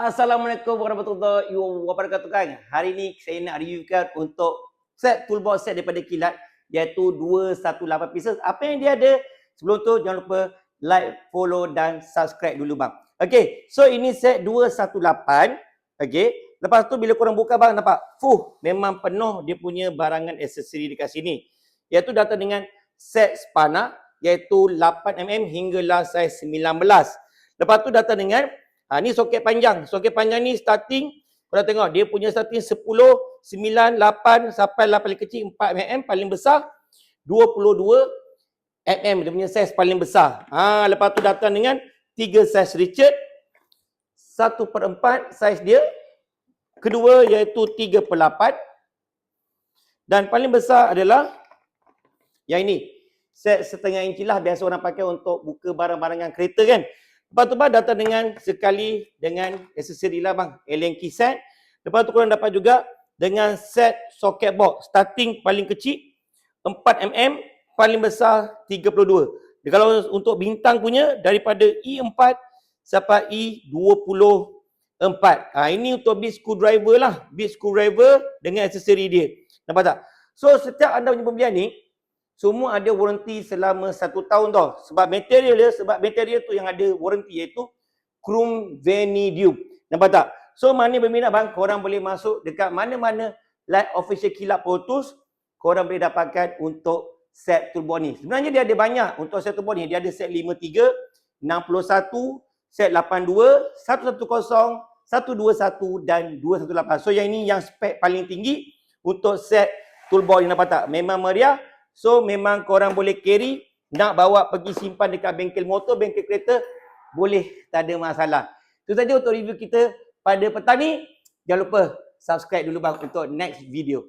Assalamualaikum warahmatullahi wabarakatuh kan. Hari ni saya nak reviewkan untuk set toolbox set daripada Kilat iaitu 218 pieces. Apa yang dia ada? Sebelum tu jangan lupa like, follow dan subscribe dulu bang. Okey, so ini set 218. Okey, lepas tu bila korang buka bang nampak, memang penuh dia punya barangan aksesori dekat sini. Iaitu datang dengan set spana iaitu 8mm hinggalah saiz 19. Lepas tu datang dengan ni soket panjang. Soket panjang ni starting, korang tengok dia punya starting 10, 9, 8 sampai lah paling kecil 4mm, paling besar 22mm dia punya saiz paling besar. Lepas tu datang dengan 3 saiz Richard, 1/4 saiz dia. Kedua iaitu 3/8. Dan paling besar adalah yang ini. Set setengah inci lah, biasa orang pakai untuk buka barang-barangan kereta kan. Lepas tu bang datang dengan sekali dengan aksesori lah bang, Allen key set. Lepas tu korang dapat juga dengan set socket box. Starting paling kecil 4mm, paling besar 32. Kalau untuk bintang punya daripada E4 sampai E24. Ini untuk bit screwdriver lah. Bit screwdriver dengan aksesori dia. Nampak tak? So setiap anda punya pembelian ni semua ada warranty selama 1 tahun tau. Sebab material tu yang ada warranty iaitu chrome vanadium. Nampak tak? So mana berminat bang, korang boleh masuk dekat mana-mana live official Kilat Pro Tools, korang boleh dapatkan untuk set toolbox ni. Sebenarnya dia ada banyak untuk set toolbox ni. Dia ada set 53, 61, set 82, 110, 121 dan 218. So yang ini yang spek paling tinggi untuk set toolbox ni, nampak tak? Memang meriah. So memang korang boleh carry, nak bawa pergi simpan dekat bengkel motor, bengkel kereta, boleh, tak ada masalah. Itu saja untuk review kita pada petang ni. Jangan lupa subscribe dulu bang untuk next video.